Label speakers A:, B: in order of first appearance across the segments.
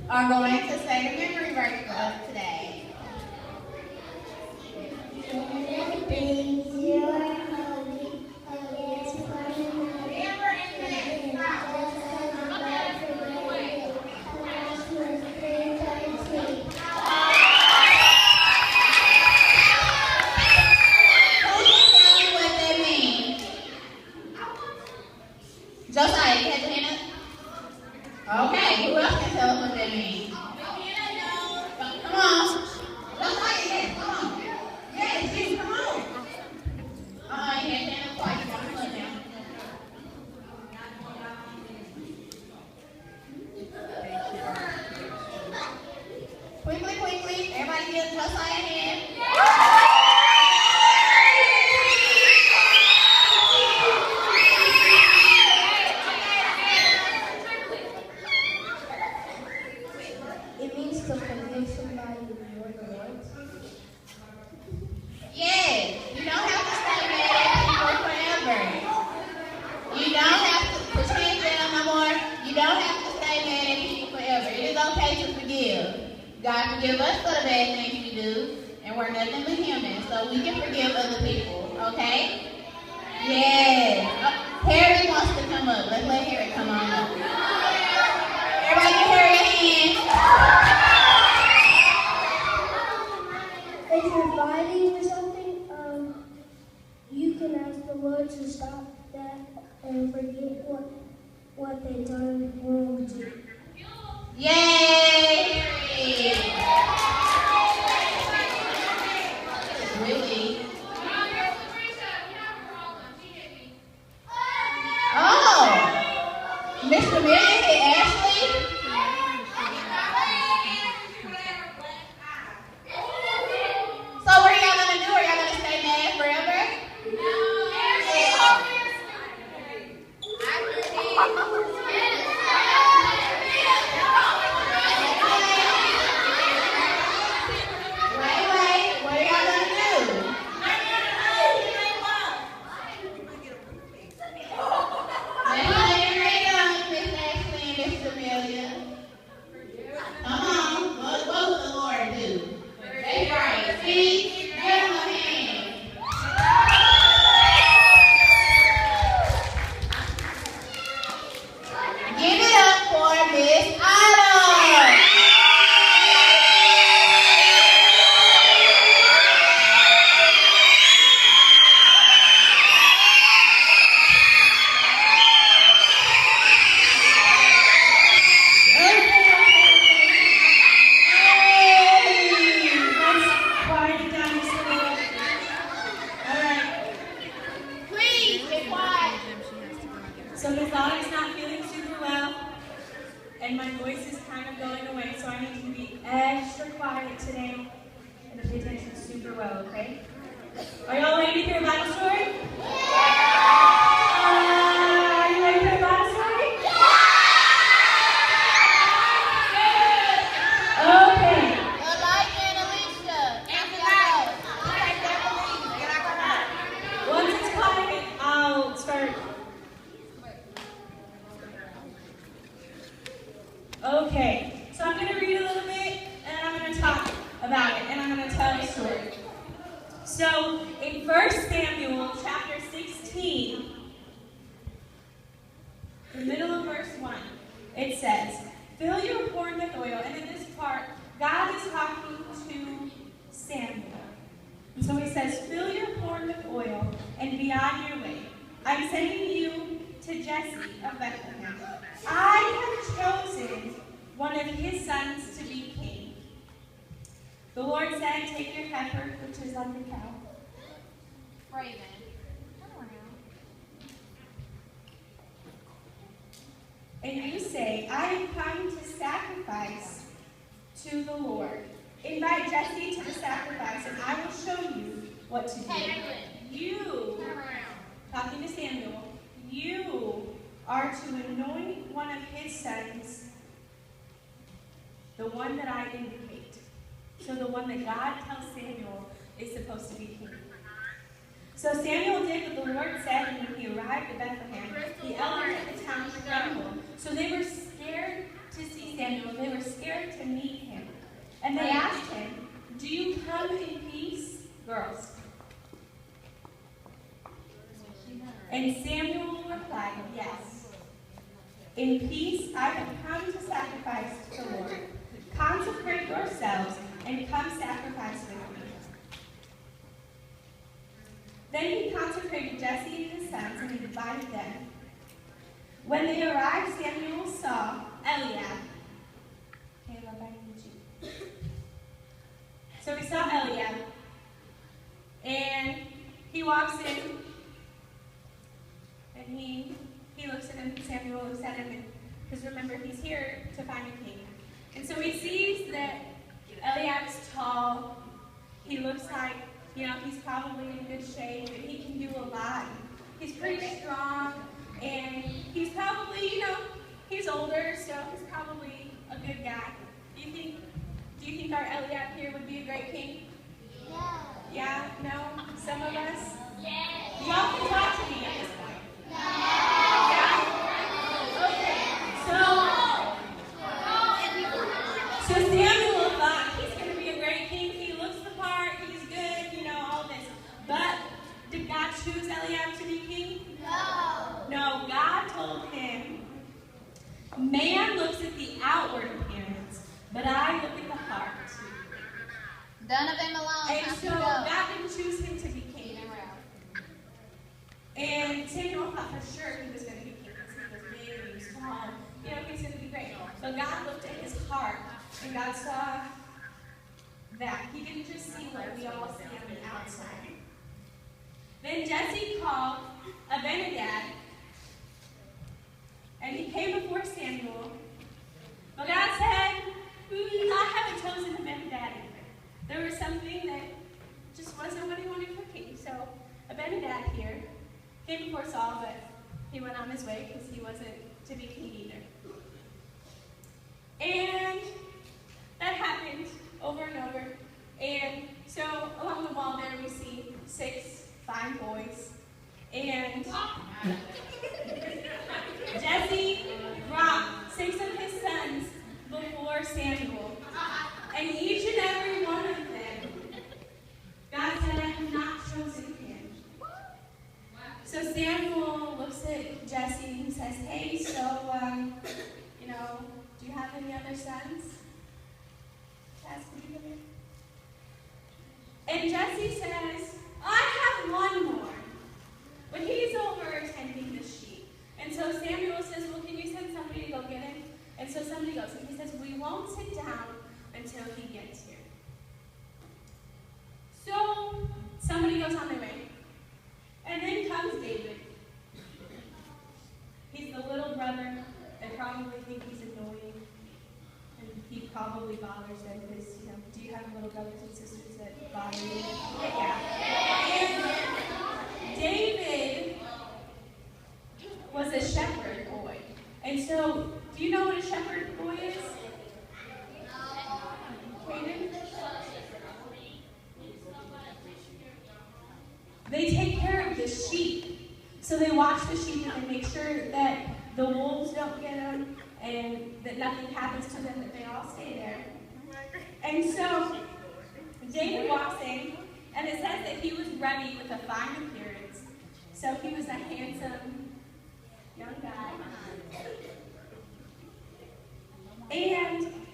A: are going to say the memory verse for us today. Josiah, you had your hand up? Okay, who else can tell us what that means? Come on. Josiah, yes, come on. Yes, you, come on. You had your hand up twice. You got to slow down. Quickly. Everybody give Josiah a hand. Yes, you don't have to stay mad at people forever. You don't have to pretend them no more. You don't have to stay mad at people forever. It is okay to forgive. God forgive us for the bad things we do, and we're nothing but human, so we can forgive other people, okay? Yes. Harry wants to come up. Let's let Harry come on up. Everybody give Harry a hand.
B: If you're fighting or something, you can ask the Lord to stop that and forget what they done wrong to you.
A: Yay! Really? Oh! Mr. Million hit Ashley? So what are y'all going to do? Are y'all going to stay mad forever? Wait. What are y'all going to do? Let's get on, Miss Ashley and Mr. Million. Come on. What will the Lord do? That's right. See? Give him a hand. Give it up for Miss Otto.
C: So Miss Autumn's not feeling super well, and my voice is kind of going away, so I need you to be extra quiet today and pay attention super well, okay? Are y'all ready to hear a Bible story? Are you ready to hear a Bible story? Okay. Once it's quiet, I'll start. Okay, so I'm going to read a little bit, and I'm going to talk about it, and I'm going to tell a story. So, in 1 Samuel chapter 16, the middle of verse 1, it says, "Fill your horn with oil," and in this part, God is talking to Samuel. And so he says, "Fill your horn with oil, and be on your way. I'm sending you to Jesse of Bethlehem. I have chosen one of his sons to be king." The Lord said, "Take your heifer, which is like a cow."
A: Raven.
C: "And you say, I am come to sacrifice to the Lord. Invite Jesse to the sacrifice, and I will show you what to do." You, talking to Samuel, you are to anoint one of his sons, the one that I indicate. So the one that God tells Samuel is supposed to be king. So Samuel did what the Lord said, and when he arrived at Bethlehem, the elders of the town trembled. So they were scared to see Samuel. They were scared to meet him. And they asked him, "Do you come in peace, girls?" And Samuel replied, "Yes. In peace I have come to sacrifice to the Lord. Consecrate yourselves and come sacrifice with me." Then he consecrated Jesse and his sons, and he divided them. When they arrived, Samuel saw Eliab. Caleb, I need you. So he saw Eliab, and he walks in, and he looks at him, Samuel looks at him, because remember, he's here to find a king. And so he sees that Eliab's tall. He looks like, he's probably in good shape, and he can do a lot. He's pretty strong, and he's probably, he's older, so he's probably a good guy. Do you think our Eliab here would be a great king? Yeah. Yeah? No? Some of us? Yeah. Y'all can talk to me at this point. No. Yeah? Okay. So Samuel thought he's going to be a great king. He looks the part. He's good, all this. But did God choose Eliab to be king? No. No, God told him, "Man looks at the outward appearance, but I look at the heart."
A: None of them alone.
C: And so God didn't choose him to be king. And Samuel thought for sure he was going to be king because he was big, he was strong. He's going to be great. But God looked at his heart, and God saw that. He didn't just see what we all see on the outside. Then Jesse called Abinadab, and he came before Samuel. But God said, "I haven't chosen Abinadab either." There was something that just wasn't what he wanted for king. So Abinadab here came before Saul, but he went on his way because he wasn't to be king either. And that happened over and over. And so along the wall there we see 6 fine boys. And Jesse brought 6 of his sons before Samuel. And each and every one of them, God said, "I have not chosen him." So Samuel looks at Jesse and he says, "Hey, so, do you have any other sons?" Jesse, could you come here? And Jesse says, "I have one more, but he's over tending the sheep." And so Samuel says, "Well, can you send somebody to go get him?" And so somebody goes, and he says, "We won't sit down until he gets here." So somebody goes on their way. And then comes David. He's the little brother. They probably think he's annoying. And he probably bothers them because, do you have little brothers and sisters that bother you? Yeah. And David was a shepherd boy. And so, do you know what a shepherd boy is? They take care of the sheep. So they watch the sheep and they make sure that the wolves don't get them and that nothing happens to them, that they all stay there. And so David walks in, and it says that he was ruddy with a fine appearance. So he was a handsome young guy. And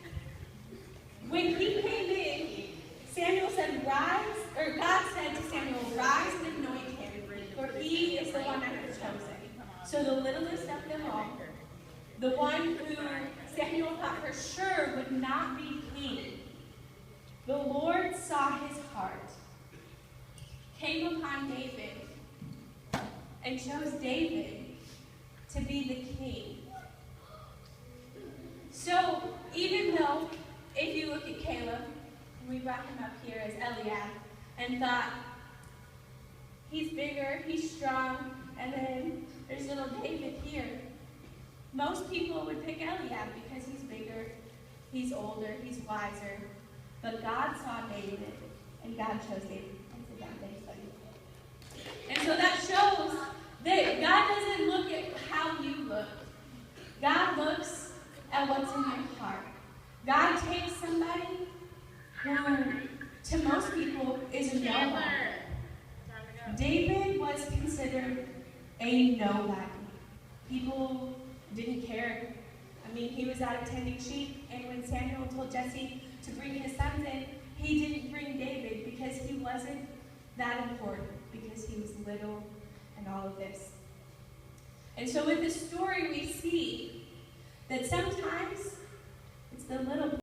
C: when he came in, Samuel said, God said to Samuel, "Rise and anoint him, for he is the one I have chosen." So the littlest of them all, the one who Samuel thought for sure would not be king, the Lord saw his heart, came upon David, and chose David to be the king. So even though, if you look at Caleb, we brought him up here as Eliab, and thought, he's bigger, he's strong, and then there's little David here. Most people would pick Eliab because he's bigger, he's older, he's wiser. But God saw David, and God chose David. And so that shows that God doesn't look at how you look. God looks at what's in your heart. God takes to most people is a nobody. David was considered a nobody. People didn't care. I mean, he was out tending sheep, and when Samuel told Jesse to bring his sons in, he didn't bring David because he wasn't that important, because he was little and all of this. And so with this story, we see that sometimes it's the little